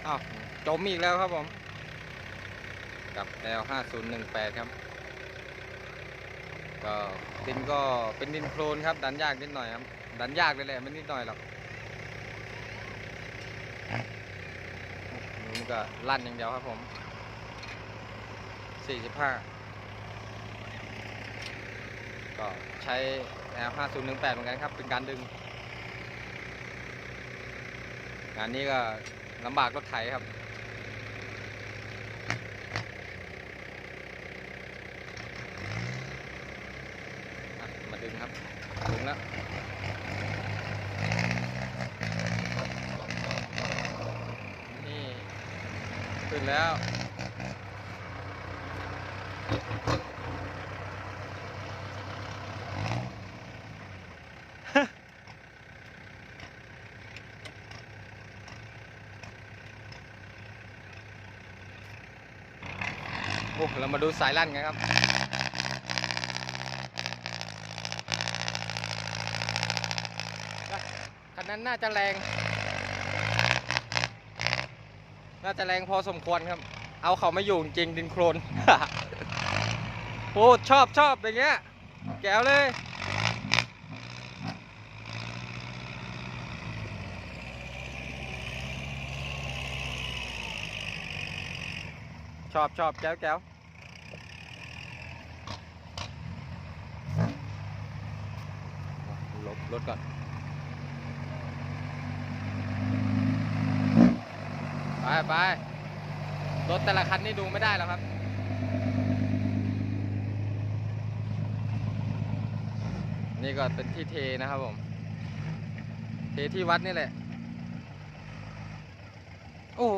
อ้าวจมอีกแล้วครับผมกับ L5018 ครับก็ดินก็เป็นดินโคลนครับดันยากนิดหน่อยครับดันยากเลยแหละไม่นิดหน่อยหรอกนี่ก็ลั่นอย่างเดียวครับผม45ก็ใช้ L5018 เหมือนกันครับเป็นการดึงงานนี้ก็ลำบากรถไถครับมาดึงครับดึงแล้วนี่ขึ้นแล้วโอ้เรามาดูสายลั่นกันครับคันนั้นน่าจะแรงพอสมควรครับเอาเขาไม่อยู่จริงดินโคลน โอ้ชอบอย่างเงี้ยแก้วเลยชอบแก้วลบรถก่อนไปรถแต่ละคันนี่ดูไม่ได้แล้วครับนี่ก็เป็นที่เทนะครับผมเทที่วัดนี่แหละโอ้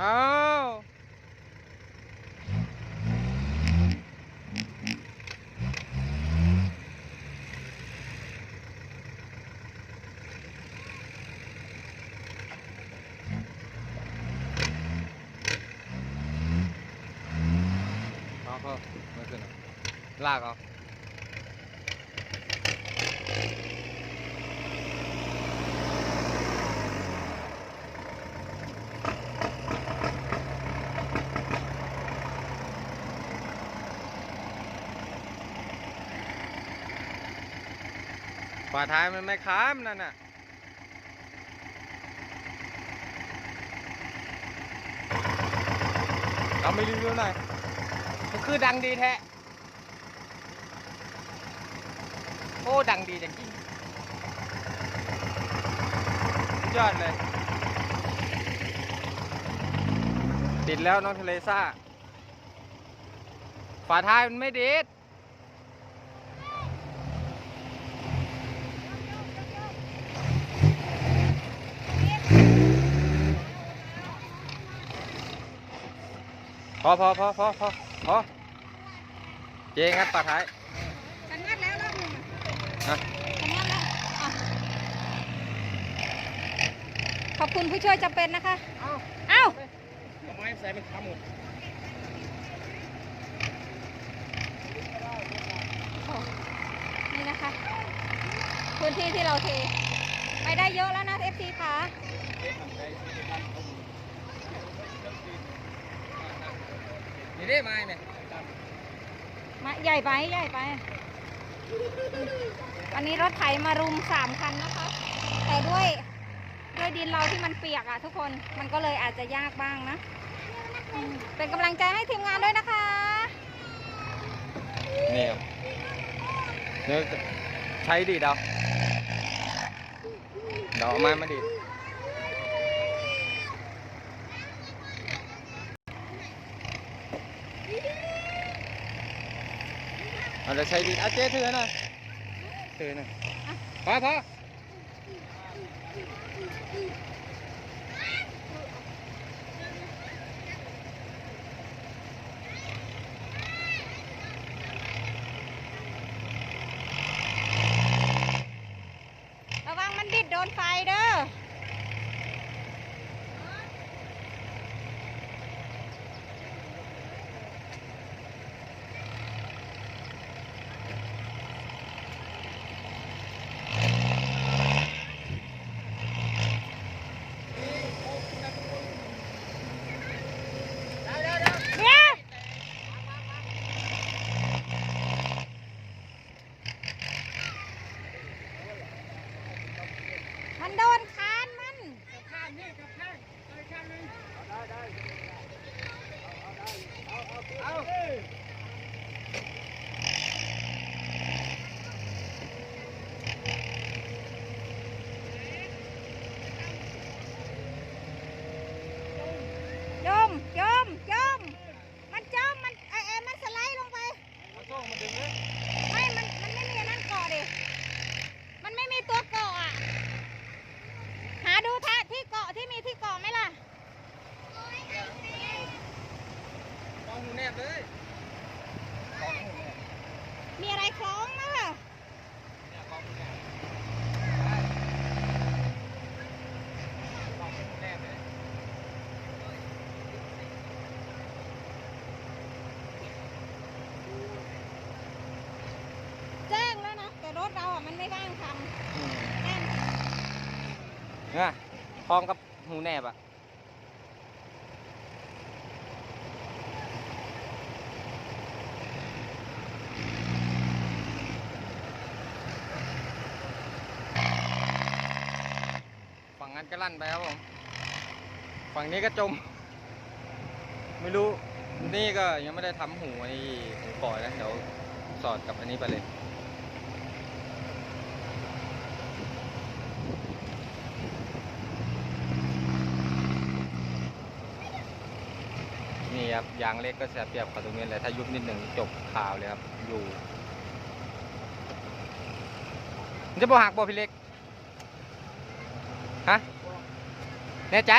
อ้าวเอาไม่ขึ้นลากเอาฝาท้ายมันไม่ค้ามนั่นน่ะเราไม่รีวิวหน่อยมันคือดังดีแท้โอ้ดังดีจริงๆยอดเลยติดแล้วน้องทะเลซ่าฝาท้ายมันไม่ดีดพอเจ๊งัดฝาท้ายฉันงัดแล้วรอบหนึ่ง นะ ฉันงัดแล้วขอบคุณผู้ช่วยจำเป็นนะคะเอ้าไม้ใส่เป็นขาหมดนี่นะคะ พื้นที่ที่เราเทไปได้เยอะแล้วนะ FC ค่ะนี่ได้ไม้เนี่ยมาใหญ่ไปวันนี้รถไถมารุม3 คันนะคะ แต่ด้วยดินเราที่มันเปียกอ่ะทุกคนมันก็เลยอาจจะยากบ้างนะเป็นกำลังใจให้ทีมงานด้วยนะคะนี่ครับเนื้อใช้ดีดเอาไม้มาดีดเราจะใช้ดีดเจ๊ถือหน่อยพอระวังมันดิดโดนไฟเด้อ มันโดนคานมัน ข้างนี่กับข้างไปข้างนึงได้เอา จมจมจมมันจมมันมันสไลด์ลงไป เอาโซ่มาดึงเลย ไม่มันไม่มีอันนั่นเกาะดิมันไม่มีตัวเกาะอ่ะหาดูท่าที่เกาะที่มีที่เกาะไหมล่ะ กองหูแนบเลยกองหูแนบ มีอะไรคล้องมั้งล่ะ เนี่ยกองหูแนบกองหูแนบเลย แจ้งแล้วนะแต่รถเราอ่ะมันไม่ว่างทำแน่น เนี่ยคล้องกับหูแนบอ่ะฝั่งนั้นก็ลั่นไปครับผมฝั่งนี้ก็จม ไม่รู้นี่ก็ยังไม่ได้ทำหูไอ้หูปล่อยนะเดี๋ยวสอดกับอันนี้ไปเลยนี่ครับยางเล็กก็เสียเปรียบกับตรงนี้เลยถ้ายุบนิดหนึ่งจบข่าวเลยครับอยู่มันจะบ่หักบ่พี่เล็กฮะแน่ใจ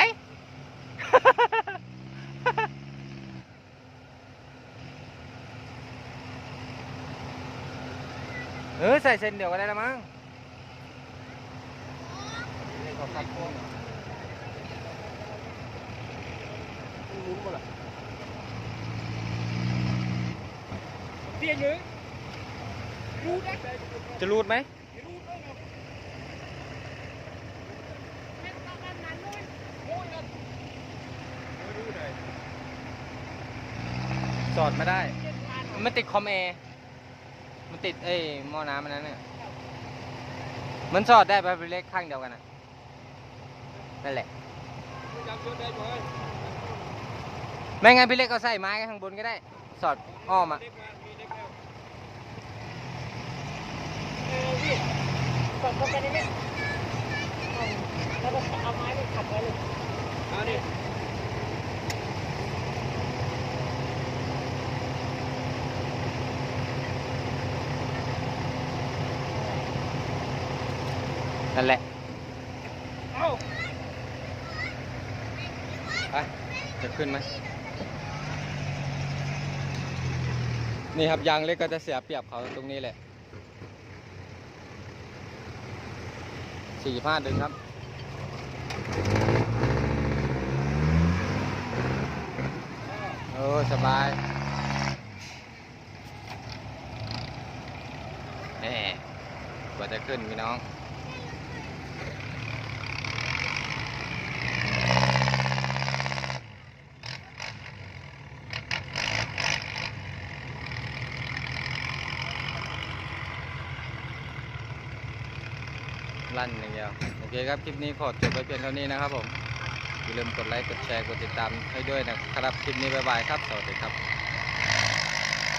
ใส่เส้นเดียวกันได้แล้วมั้งเขาคัดพวกลุ้นหมดละเตี้ยเยอะรูดนะจะรูดไหมสอดไม่ได้มันติดคอมแอร์มันติดหม้อน้ำมันนั้นเนี่ยมันสอดได้ไปเล็กข้างเดียวกันนะนั่นแหละไม่งั้นพี่เล็กก็ใส่ไม้ข้างบนก็ได้สอดอ้อมอ่ะ กดเข้าไปในนี้แล้วก็เอาไม้ไปขัดไว้เลยเอาดิ นั่นแหละ เอา ไปจะขึ้นไหมนี่ครับยางเล็กก็จะเสียเปรียบเขาตรงนี้แหละ45 ดึงครับโอ้สบายแหมกว่าจะขึ้นพี่น้องลั่นอย่างเดียวโอเคครับคลิปนี้ขอจบไปเพียงเท่านี้นะครับผมอย่าลืมกดไลค์กดแชร์กดติดตามให้ด้วยนะครับคลิปนี้บ๊ายบายครับสวัสดีครับ